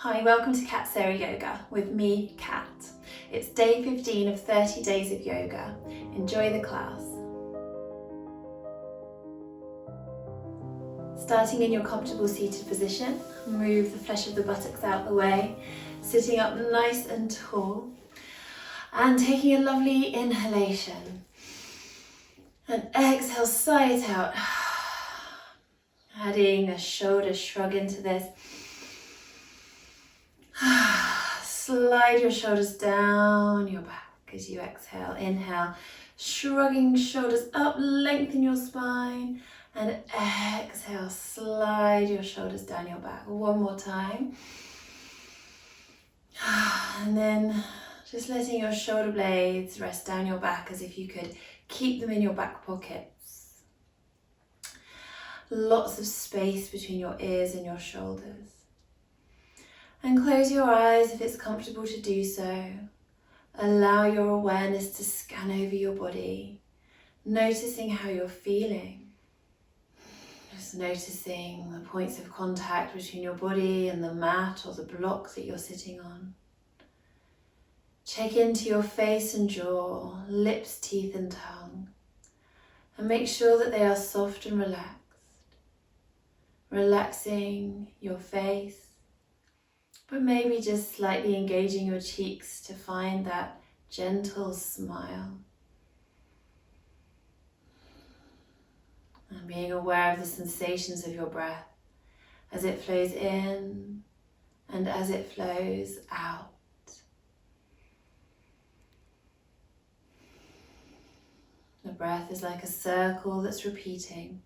Hi, welcome to Cat Sara Yoga with me, Kat. It's day 15 of 30 days of yoga. Enjoy the class. Starting in your comfortable seated position, move the flesh of the buttocks out the way, sitting up nice and tall, and taking a lovely inhalation. And exhale, sigh it out. Adding a shoulder shrug into this. Slide your shoulders down your back as you exhale. Inhale, shrugging shoulders up, lengthen your spine. And exhale, slide your shoulders down your back. One more time. And then just letting your shoulder blades rest down your back as if you could keep them in your back pockets. Lots of space between your ears and your shoulders. And close your eyes if it's comfortable to do so. Allow your awareness to scan over your body, noticing how you're feeling. Just noticing the points of contact between your body and the mat or the block that you're sitting on. Check into your face and jaw, lips, teeth and tongue, and make sure that they are soft and relaxed. Relaxing your face, but maybe just slightly engaging your cheeks to find that gentle smile. And being aware of the sensations of your breath as it flows in and as it flows out. The breath is like a circle that's repeating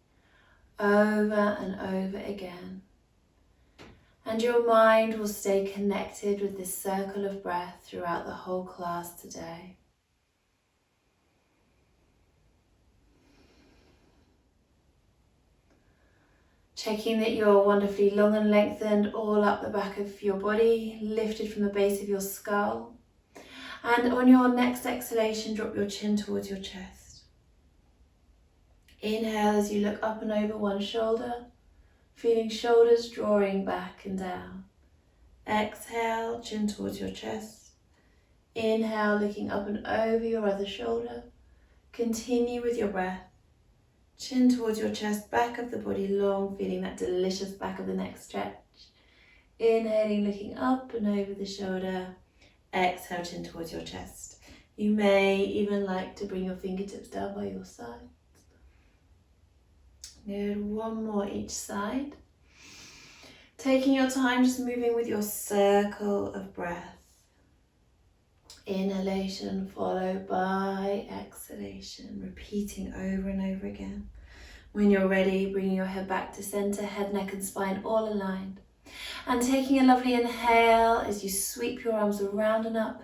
over and over again. And your mind will stay connected with this circle of breath throughout the whole class today. Checking that you're wonderfully long and lengthened all up the back of your body, lifted from the base of your skull. And on your next exhalation, drop your chin towards your chest. Inhale as you look up and over one shoulder, feeling shoulders drawing back and down. Exhale, chin towards your chest. Inhale, looking up and over your other shoulder. Continue with your breath. Chin towards your chest, back of the body long, feeling that delicious back of the neck stretch. Inhaling, looking up and over the shoulder. Exhale, chin towards your chest. You may even like to bring your fingertips down by your sides. Good, one more each side. Taking your time, just moving with your circle of breath. Inhalation followed by exhalation, repeating over and over again. When you're ready, bringing your head back to center, head, neck and spine all aligned. And taking a lovely inhale as you sweep your arms around and up.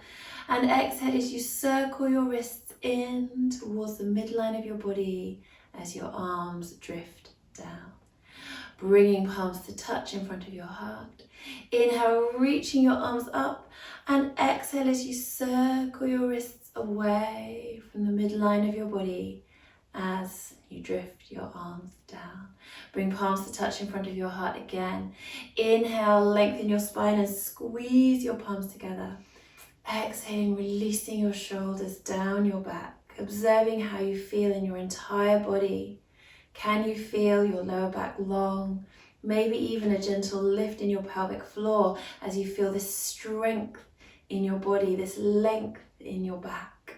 And exhale as you circle your wrists in towards the midline of your body as your arms drift down. Bringing palms to touch in front of your heart. Inhale, reaching your arms up, and exhale as you circle your wrists away from the midline of your body as you drift your arms down. Bring palms to touch in front of your heart again. Inhale, lengthen your spine and squeeze your palms together. Exhaling, releasing your shoulders down your back, observing how you feel in your entire body. Can you feel your lower back long? Maybe even a gentle lift in your pelvic floor as you feel this strength in your body, this length in your back.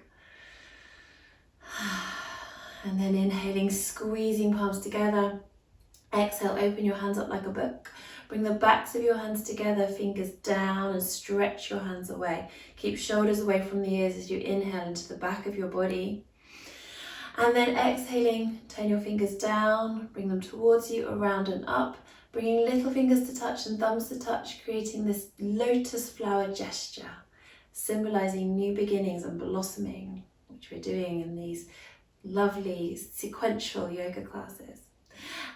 And then inhaling, squeezing palms together. Exhale, open your hands up like a book. Bring the backs of your hands together, fingers down, and stretch your hands away. Keep shoulders away from the ears as you inhale into the back of your body. And then exhaling, turn your fingers down, bring them towards you, around and up, bringing little fingers to touch and thumbs to touch, creating this lotus flower gesture, symbolizing new beginnings and blossoming, which we're doing in these lovely sequential yoga classes.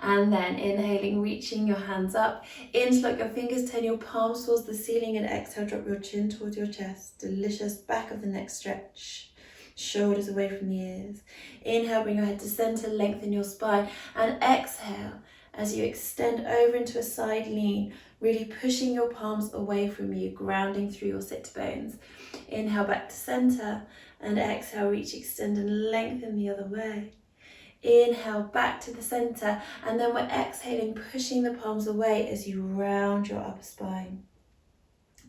And then inhaling, reaching your hands up, interlock your fingers, turn your palms towards the ceiling and exhale, drop your chin towards your chest, delicious back of the neck stretch. Shoulders away from the ears. Inhale, bring your head to center, lengthen your spine, and exhale as you extend over into a side lean, really pushing your palms away from you, grounding through your sit bones. Inhale back to center, and exhale, reach, extend and lengthen the other way. Inhale back to the center, and then we're exhaling, pushing the palms away as you round your upper spine.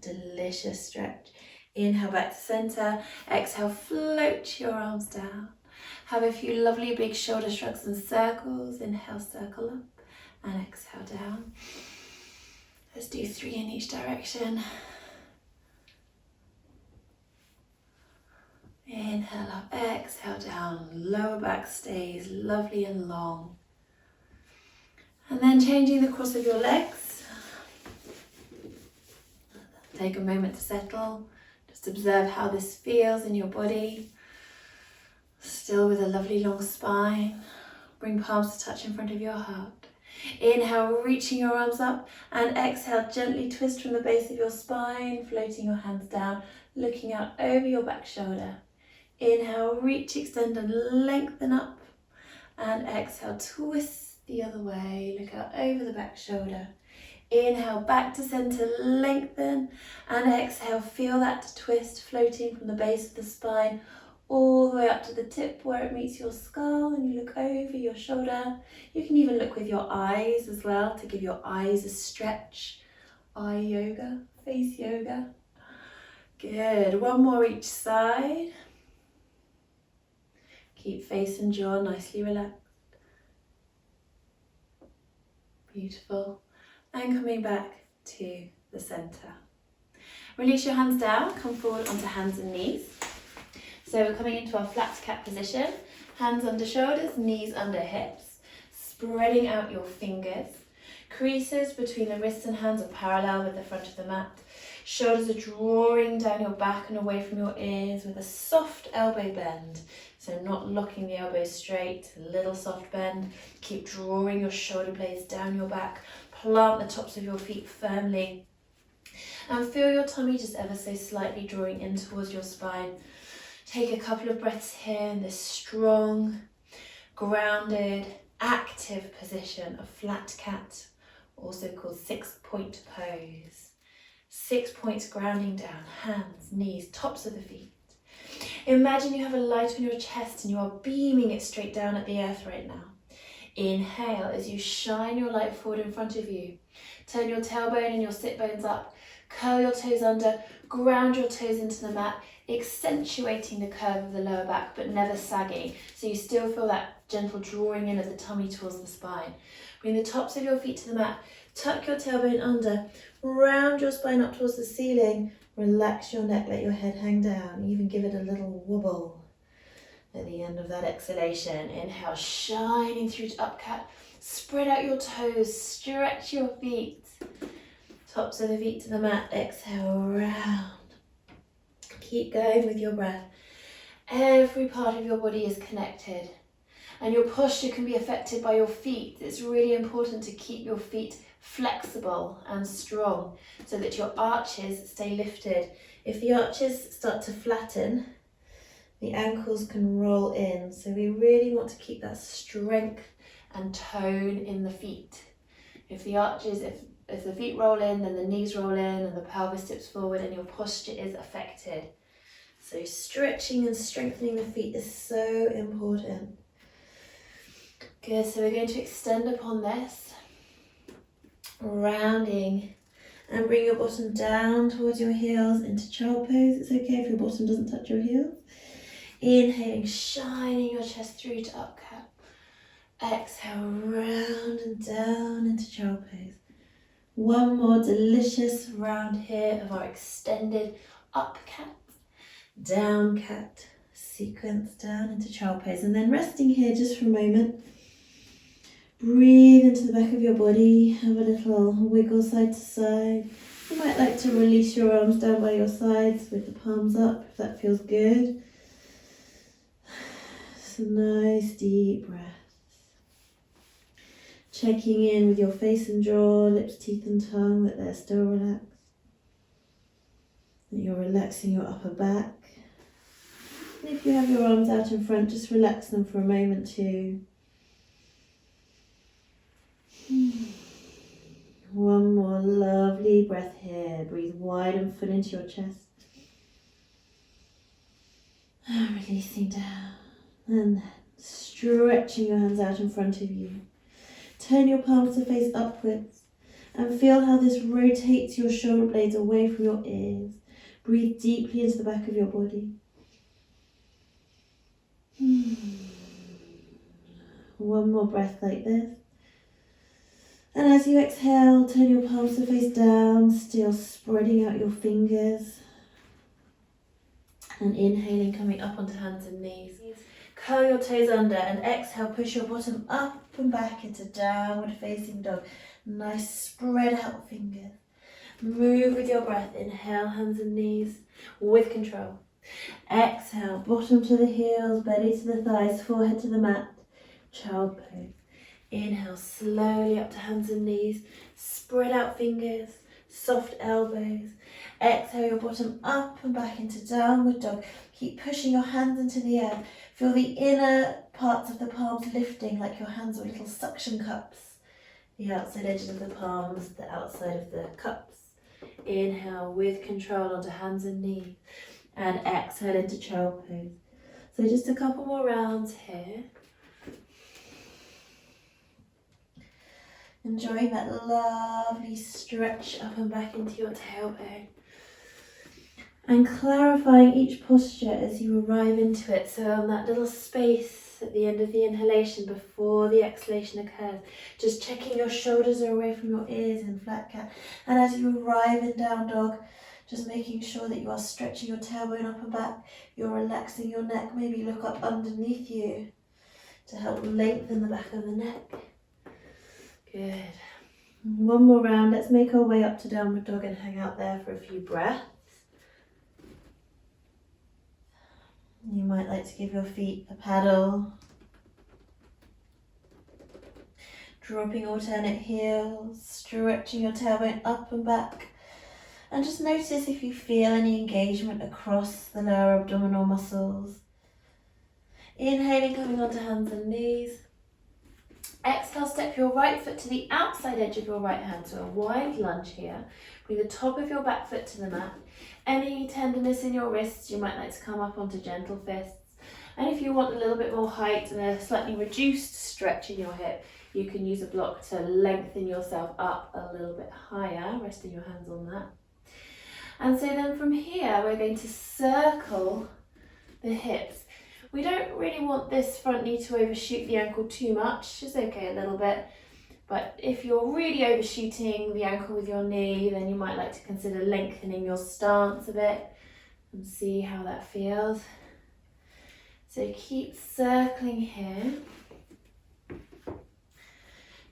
Delicious stretch. Inhale back to center, exhale, float your arms down. Have a few lovely big shoulder shrugs and circles. Inhale, circle up, and exhale down. Let's do 3 in each direction. Inhale up, exhale down, lower back stays lovely and long. And then changing the cross of your legs. Take a moment to settle. Just observe how this feels in your body. Still with a lovely long spine. Bring palms to touch in front of your heart. Inhale, reaching your arms up, and exhale, gently twist from the base of your spine, floating your hands down, looking out over your back shoulder. Inhale, reach, extend and lengthen up, and exhale, twist the other way, look out over the back shoulder. Inhale, back to center, lengthen, and exhale, feel that twist floating from the base of the spine all the way up to the tip where it meets your skull, and you look over your shoulder. You can even look with your eyes as well to give your eyes a stretch. Eye yoga, face yoga. Good, one more each side. Keep face and jaw nicely relaxed. Beautiful. And coming back to the center. Release your hands down, come forward onto hands and knees. So we're coming into our flat cat position. Hands under shoulders, knees under hips. Spreading out your fingers. Creases between the wrists and hands are parallel with the front of the mat. Shoulders are drawing down your back and away from your ears with a soft elbow bend. So not locking the elbows straight, a little soft bend. Keep drawing your shoulder blades down your back. Plant the tops of your feet firmly. And feel your tummy just ever so slightly drawing in towards your spine. Take a couple of breaths here in this strong, grounded, active position of flat cat, also called 6-point pose. 6 points grounding down, hands, knees, tops of the feet. Imagine you have a light on your chest and you are beaming it straight down at the earth right now. Inhale as you shine your light forward in front of you. Turn your tailbone and your sit bones up. Curl your toes under, ground your toes into the mat, accentuating the curve of the lower back but never sagging, so you still feel that gentle drawing in of the tummy towards the spine. Bring the tops of your feet to the mat, tuck your tailbone under, round your spine up towards the ceiling, relax your neck, let your head hang down, even give it a little wobble at the end of that exhalation. Inhale, shining through to up cat, spread out your toes, stretch your feet, tops of the feet to the mat, exhale, round. Keep going with your breath. Every part of your body is connected and your posture can be affected by your feet. It's really important to keep your feet flexible and strong so that your arches stay lifted. If the arches start to flatten, the ankles can roll in. So we really want to keep that strength and tone in the feet. If the arches, if the feet roll in, then the knees roll in and the pelvis tips forward and your posture is affected. So stretching and strengthening the feet is so important. Good, so we're going to extend upon this, rounding, and bring your bottom down towards your heels into child pose. It's okay if your bottom doesn't touch your heels. Inhaling, shining your chest through to up cat. Exhale, round and down into child pose. One more delicious round here of our extended up cat, down cat, sequence down into child pose, and then resting here just for a moment. Breathe into the back of your body, have a little wiggle side to side. You might like to release your arms down by your sides with the palms up if that feels good. Some nice deep breaths. Checking in with your face and jaw, lips, teeth and tongue, that they're still relaxed. That you're relaxing your upper back. And if you have your arms out in front, just relax them for a moment too. One more lovely breath here. Breathe wide and full into your chest. And releasing down. And then stretching your hands out in front of you. Turn your palms to face upwards. And feel how this rotates your shoulder blades away from your ears. Breathe deeply into the back of your body. One more breath like this. And as you exhale, turn your palms to face down, still spreading out your fingers. And inhaling, coming up onto hands and knees. Curl your toes under and exhale, push your bottom up and back into downward facing dog. Nice spread out fingers. Move with your breath. Inhale, hands and knees with control. Exhale, bottom to the heels, belly to the thighs, forehead to the mat. Child pose. Inhale, slowly up to hands and knees. Spread out fingers, soft elbows. Exhale your bottom up and back into downward dog. Keep pushing your hands into the air. Feel the inner parts of the palms lifting like your hands are little suction cups. The outside edges of the palms, the outside of the cups. Inhale with control onto hands and knees. And exhale into child pose. So just a couple more rounds here. Enjoying that lovely stretch up and back into your tailbone. And clarifying each posture as you arrive into it. So on that little space at the end of the inhalation before the exhalation occurs, just checking your shoulders are away from your ears in flat cat. And as you arrive in down dog, just making sure that you are stretching your tailbone up and back. You're relaxing your neck. Maybe look up underneath you to help lengthen the back of the neck. Good. One more round. Let's make our way up to downward dog and hang out there for a few breaths. You might like to give your feet a paddle. Dropping alternate heels, stretching your tailbone up and back. And just notice if you feel any engagement across the lower abdominal muscles. Inhaling, coming onto hands and knees. Exhale, step your right foot to the outside edge of your right hand, so a wide lunge here. Bring the top of your back foot to the mat. Any tenderness in your wrists, you might like to come up onto gentle fists. And if you want a little bit more height and a slightly reduced stretch in your hip, you can use a block to lengthen yourself up a little bit higher, resting your hands on that. And so then from here, we're going to circle the hips. We don't really want this front knee to overshoot the ankle too much. It's okay a little bit. But if you're really overshooting the ankle with your knee, then you might like to consider lengthening your stance a bit and see how that feels. So keep circling here.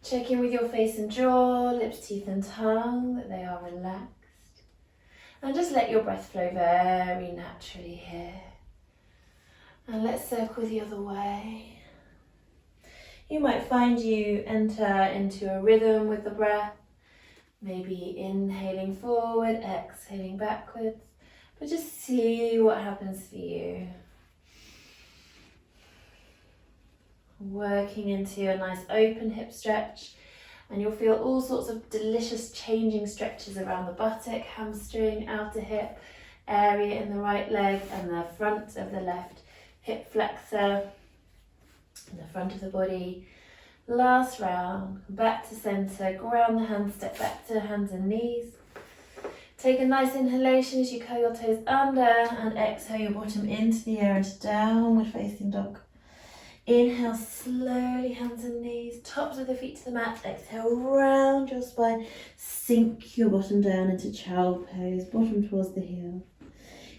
Check in with your face and jaw, lips, teeth and tongue, that they are relaxed. And just let your breath flow very naturally here. And let's circle the other way. You might find you enter into a rhythm with the breath, maybe inhaling forward, exhaling backwards, but just see what happens for you. Working into a nice open hip stretch, and you'll feel all sorts of delicious changing stretches around the buttock, hamstring, outer hip area in the right leg, and the front of the left hip flexor, in the front of the body. Last round, back to center, ground the hands, step back to hands and knees. Take a nice inhalation as you curl your toes under and exhale your bottom into the air into downward facing dog. Inhale slowly, hands and knees, tops of the feet to the mat. Exhale, round your spine, sink your bottom down into child pose, bottom towards the heel.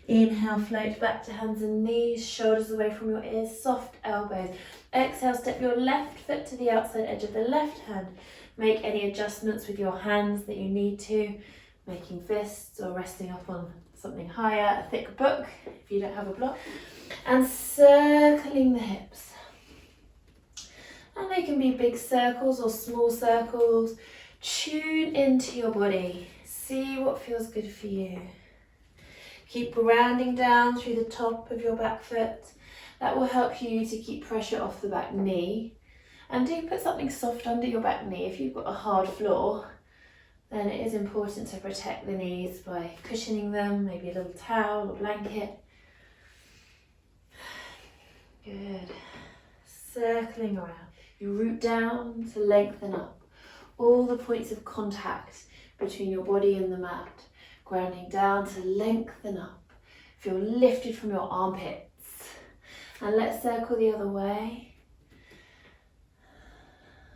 Inhale, float back to hands and knees, shoulders away from your ears, soft elbows. Exhale, step your left foot to the outside edge of the left hand. Make any adjustments with your hands that you need to, making fists or resting up on something higher, a thick book if you don't have a block, and circling the hips. And they can be big circles or small circles. Tune into your body. See what feels good for you. Keep grounding down through the top of your back foot. That will help you to keep pressure off the back knee. And do put something soft under your back knee. If you've got a hard floor, then it is important to protect the knees by cushioning them, maybe a little towel or blanket. Good. Circling around. You root down to lengthen up. All the points of contact between your body and the mat. Grounding down to lengthen up. Feel lifted from your armpits. And let's circle the other way.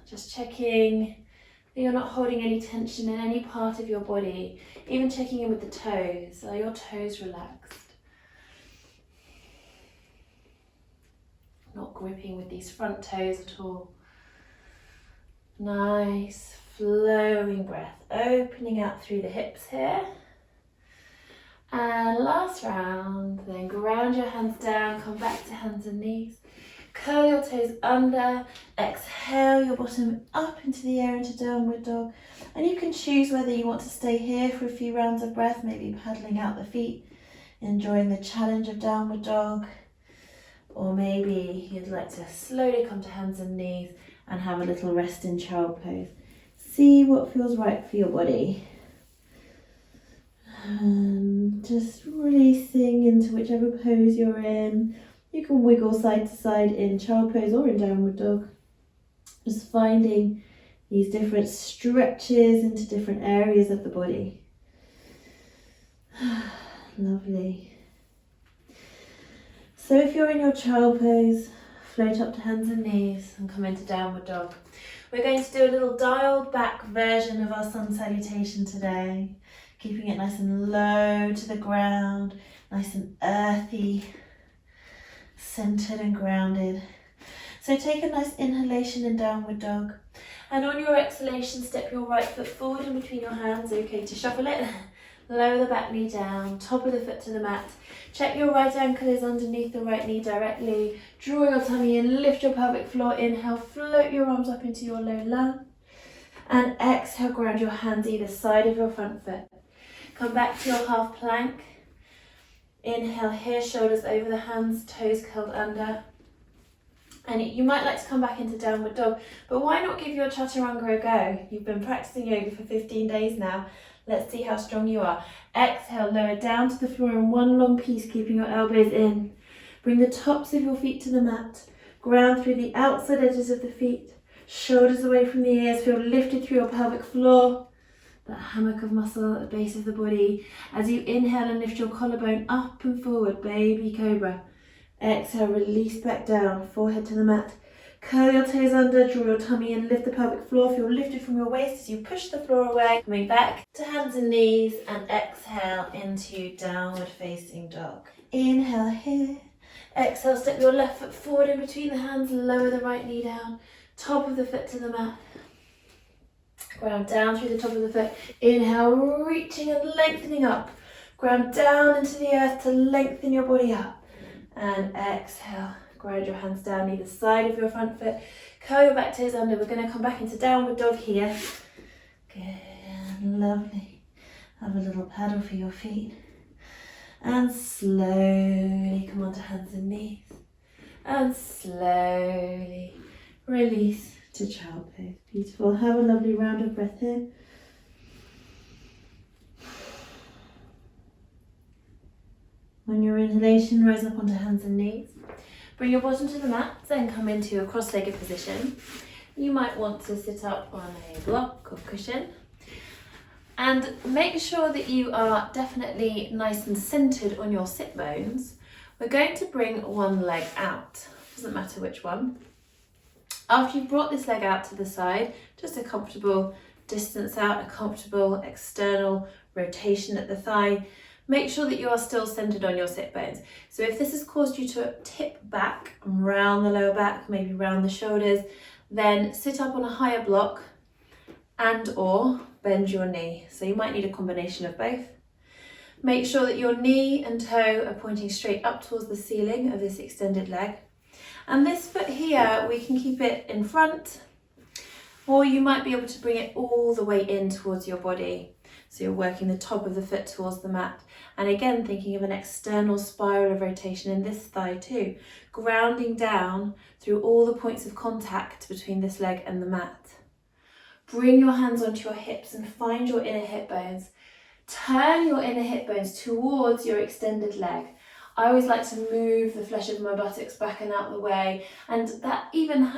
Just checking that you're not holding any tension in any part of your body. Even checking in with the toes. Are your toes relaxed? Not gripping with these front toes at all. Nice flowing breath, opening out through the hips here. And last round, then ground your hands down, come back to hands and knees. Curl your toes under, exhale your bottom up into the air into downward dog. And you can choose whether you want to stay here for a few rounds of breath, maybe paddling out the feet, enjoying the challenge of downward dog. Or maybe you'd like to slowly come to hands and knees and have a little rest in child pose. See what feels right for your body. Just releasing into whichever pose you're in. You can wiggle side to side in child pose or in downward dog. Just finding these different stretches into different areas of the body. Lovely. So if you're in your child pose, float up to hands and knees and come into downward dog. We're going to do a little dialed back version of our sun salutation today, keeping it nice and low to the ground, nice and earthy, centered and grounded. So take a nice inhalation in downward dog, and on your exhalation, step your right foot forward in between your hands. Okay to shuffle it. Lower the back knee down, top of the foot to the mat. Check your right ankle is underneath the right knee directly. Draw your tummy in, lift your pelvic floor. Inhale, float your arms up into your low lunge. And exhale, ground your hands either side of your front foot. Come back to your half plank. Inhale here, shoulders over the hands, toes curled under. And you might like to come back into downward dog, but why not give your chaturanga a go? You've been practicing yoga for 15 days now. Let's see how strong you are. Exhale, lower down to the floor in one long piece, keeping your elbows in. Bring the tops of your feet to the mat. Ground through the outside edges of the feet. Shoulders away from the ears. Feel lifted through your pelvic floor. That hammock of muscle at the base of the body. As you inhale and lift your collarbone up and forward, baby cobra. Exhale, release back down, forehead to the mat. Curl your toes under, draw your tummy in, lift the pelvic floor. Feel lifted from your waist as you push the floor away. Coming back to hands and knees and exhale into downward facing dog. Inhale here. Exhale, step your left foot forward in between the hands, lower the right knee down, top of the foot to the mat. Ground down through the top of the foot. Inhale, reaching and lengthening up. Ground down into the earth to lengthen your body up. And exhale. Ground your hands down either side of your front foot. Curl your back toes under. We're going to come back into downward dog here. Good, lovely. Have a little paddle for your feet. And slowly come onto hands and knees. And slowly release to child pose. Beautiful. Have a lovely round of breath here. On your inhalation, rise up onto hands and knees. Bring your bottom to the mat, then come into a cross-legged position. You might want to sit up on a block or cushion. And make sure that you are definitely nice and centered on your sit bones. We're going to bring one leg out. Doesn't matter which one. After you've brought this leg out to the side, just a comfortable distance out, a comfortable external rotation at the thigh. Make sure that you are still centered on your sit bones. So if this has caused you to tip back and round the lower back, maybe round the shoulders, then sit up on a higher block and or bend your knee. So you might need a combination of both. Make sure that your knee and toe are pointing straight up towards the ceiling of this extended leg. And this foot here, we can keep it in front, or you might be able to bring it all the way in towards your body. So you're working the top of the foot towards the mat. And again, thinking of an external spiral of rotation in this thigh too. Grounding down through all the points of contact between this leg and the mat. Bring your hands onto your hips and find your inner hip bones. Turn your inner hip bones towards your extended leg. I always like to move the flesh of my buttocks back and out the way, and that even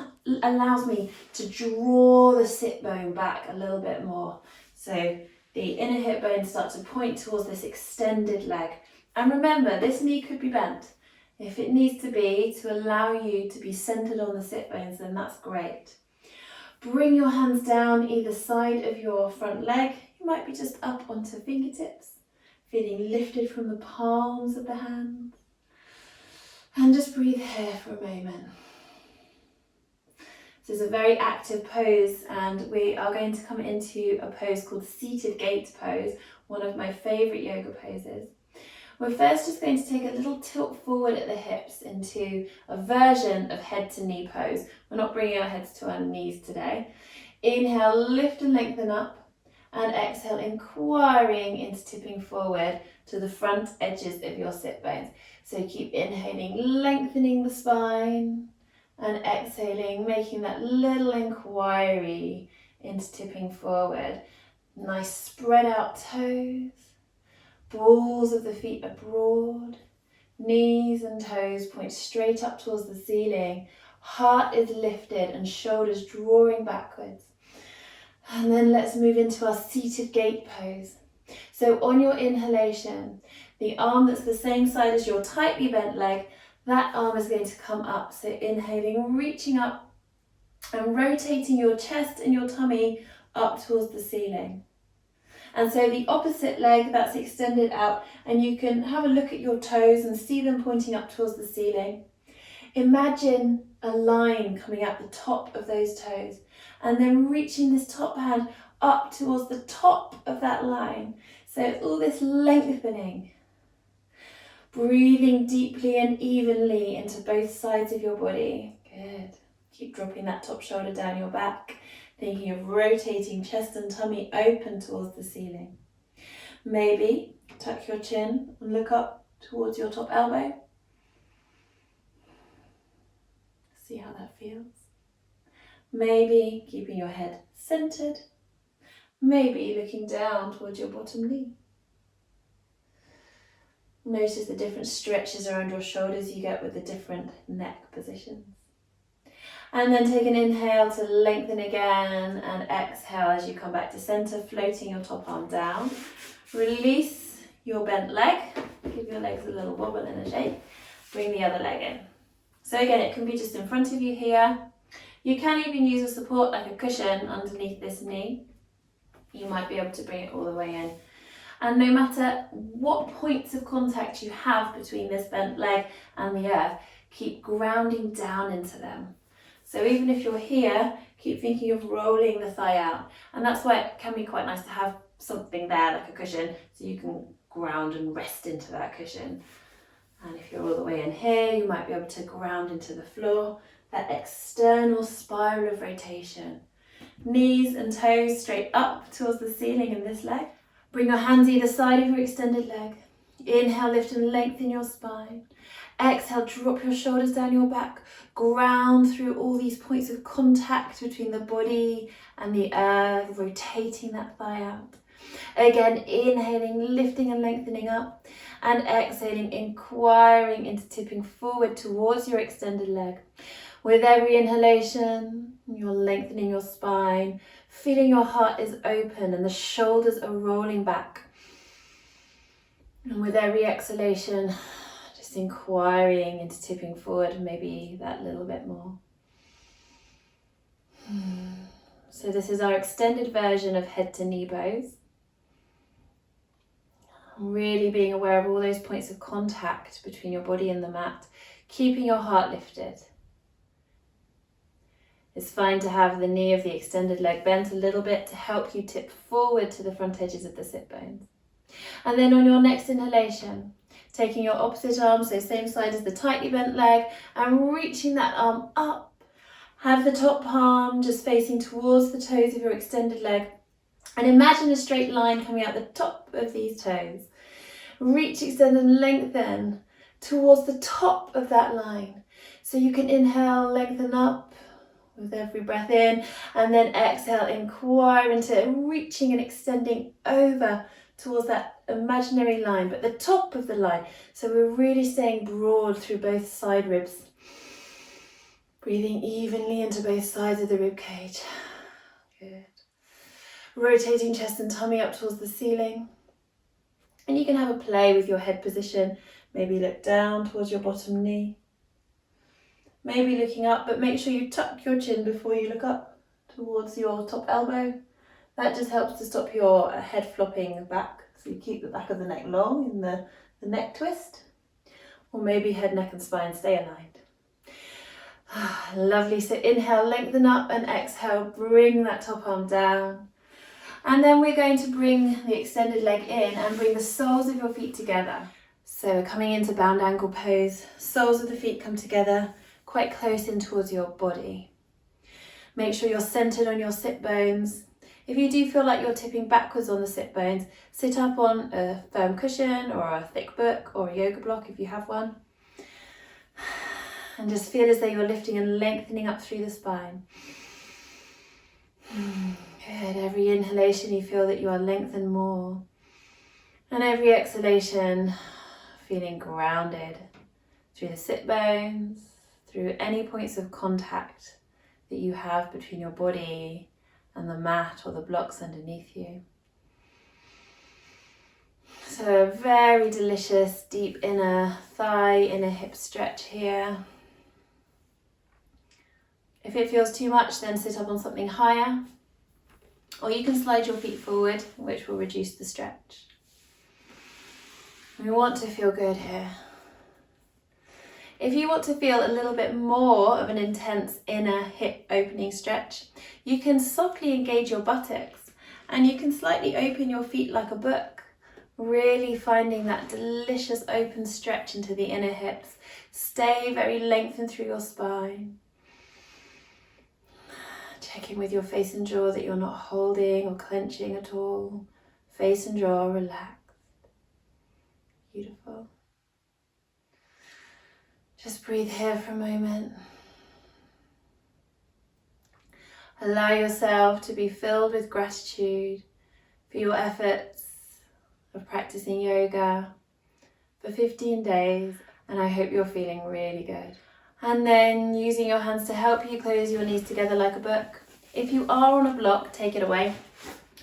allows me to draw the sit bone back a little bit more. So the inner hip bones start to point towards this extended leg. And remember, this knee could be bent. If it needs to be to allow you to be centered on the sit bones, then that's great. Bring your hands down either side of your front leg. You might be just up onto fingertips, feeling lifted from the palms of the hands. And just breathe here for a moment. This is a very active pose, and we are going to come into a pose called seated gate pose, one of my favourite yoga poses. We're first just going to take a little tilt forward at the hips into a version of head to knee pose. We're not bringing our heads to our knees today. Inhale, lift and lengthen up, and exhale, inquiring into tipping forward to the front edges of your sit bones. So keep inhaling, lengthening the spine, and exhaling, making that little inquiry into tipping forward. Nice spread out toes. Balls of the feet are broad, knees and toes point straight up towards the ceiling, heart is lifted and shoulders drawing backwards. And then let's move into our seated gate pose. So on your inhalation, the arm that's the same side as your tightly bent leg, that arm is going to come up. So inhaling, reaching up and rotating your chest and your tummy up towards the ceiling. And so the opposite leg, that's extended out, and you can have a look at your toes and see them pointing up towards the ceiling. Imagine a line coming out the top of those toes, and then reaching this top hand up towards the top of that line. So it's all this lengthening. Breathing deeply and evenly into both sides of your body. Good. Keep dropping that top shoulder down your back. Thinking of rotating chest and tummy open towards the ceiling. Maybe tuck your chin and look up towards your top elbow. See how that feels. Maybe keeping your head centered. Maybe looking down towards your bottom knee. Notice the different stretches around your shoulders you get with the different neck positions. And then take an inhale to lengthen again, and exhale as you come back to center, floating your top arm down. Release your bent leg. Give your legs a little wobble and a shake. Bring the other leg in. So again, it can be just in front of you here. You can even use a support like a cushion underneath this knee. You might be able to bring it all the way in. And no matter what points of contact you have between this bent leg and the earth, keep grounding down into them. So even if you're here, keep thinking of rolling the thigh out. And that's why it can be quite nice to have something there like a cushion, so you can ground and rest into that cushion. And if you're all the way in here, you might be able to ground into the floor, that external spiral of rotation. Knees and toes straight up towards the ceiling in this leg. Bring your hands either side of your extended leg. Inhale, lift and lengthen your spine. Exhale, drop your shoulders down your back. Ground through all these points of contact between the body and the earth, rotating that thigh out. Again, inhaling, lifting and lengthening up, and exhaling, inquiring into tipping forward towards your extended leg. With every inhalation, you're lengthening your spine, feeling your heart is open and the shoulders are rolling back. And with every exhalation, just inquiring into tipping forward, maybe that little bit more. So this is our extended version of head to knee pose. Really being aware of all those points of contact between your body and the mat, keeping your heart lifted. It's fine to have the knee of the extended leg bent a little bit to help you tip forward to the front edges of the sit bones. And then on your next inhalation, taking your opposite arm, so same side as the tightly bent leg, and reaching that arm up. Have the top palm just facing towards the toes of your extended leg. And imagine a straight line coming out the top of these toes. Reach, extend and lengthen towards the top of that line. So you can inhale, lengthen up, with every breath in, and then exhale, inquire into reaching and extending over towards that imaginary line, but the top of the line. So we're really staying broad through both side ribs. Breathing evenly into both sides of the rib cage. Good. Rotating chest and tummy up towards the ceiling. And you can have a play with your head position. Maybe look down towards your bottom knee. Maybe looking up, but make sure you tuck your chin before you look up towards your top elbow. That just helps to stop your head flopping back. So you keep the back of the neck long in the neck twist. Or maybe head, neck and spine stay aligned. Lovely. So inhale, lengthen up, and exhale, bring that top arm down. And then we're going to bring the extended leg in and bring the soles of your feet together. So we're coming into bound ankle pose. Soles of the feet come together quite close in towards your body. Make sure you're centered on your sit bones. If you do feel like you're tipping backwards on the sit bones, sit up on a firm cushion or a thick book or a yoga block if you have one. And just feel as though you're lifting and lengthening up through the spine. Good. Every inhalation you feel that you are lengthened more. And every exhalation feeling grounded through the sit bones, through any points of contact that you have between your body and the mat or the blocks underneath you. So a very delicious deep inner thigh, inner hip stretch here. If it feels too much, then sit up on something higher, or you can slide your feet forward, which will reduce the stretch. We want to feel good here. If you want to feel a little bit more of an intense inner hip opening stretch, you can softly engage your buttocks and you can slightly open your feet like a book, really finding that delicious open stretch into the inner hips. Stay very lengthened through your spine. Checking with your face and jaw that you're not holding or clenching at all. Face and jaw relaxed. Beautiful. Just breathe here for a moment. Allow yourself to be filled with gratitude for your efforts of practicing yoga for 15 days, and I hope you're feeling really good. And then using your hands to help you close your knees together like a book. If you are on a block, take it away.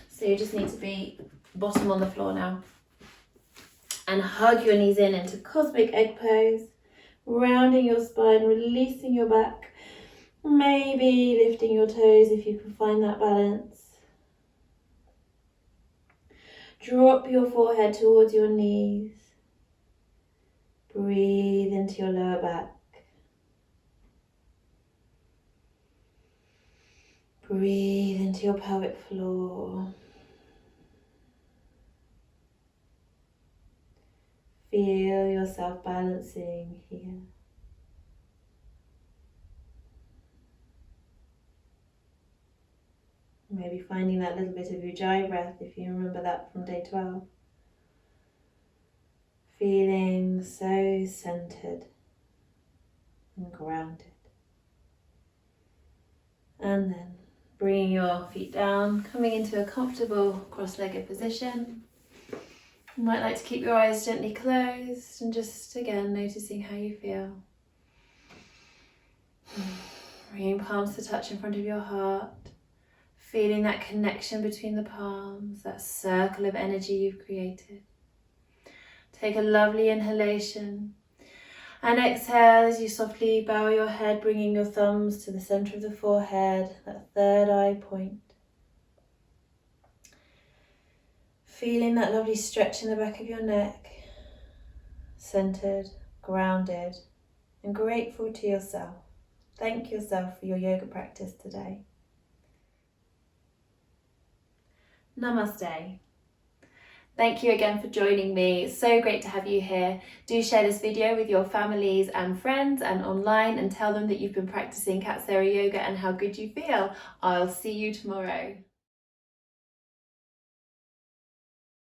So you just need to be bottom on the floor now. And hug your knees in into cosmic egg pose. Rounding your spine, releasing your back. Maybe lifting your toes if you can find that balance. Drop your forehead towards your knees. Breathe into your lower back. Breathe into your pelvic floor. Feel yourself balancing here. Maybe finding that little bit of Ujjayi breath if you remember that from day 12. Feeling so centered and grounded. And then bringing your feet down, coming into a comfortable cross-legged position. You might like to keep your eyes gently closed and just again noticing how you feel. Bringing palms to touch in front of your heart. Feeling that connection between the palms, that circle of energy you've created. Take a lovely inhalation and exhale as you softly bow your head, bringing your thumbs to the center of the forehead, that third eye point. Feeling that lovely stretch in the back of your neck, centered, grounded, and grateful to yourself. Thank yourself for your yoga practice today. Namaste. Thank you again for joining me. It's so great to have you here. Do share this video with your families and friends and online and tell them that you've been practicing Katsari Yoga and how good you feel. I'll see you tomorrow.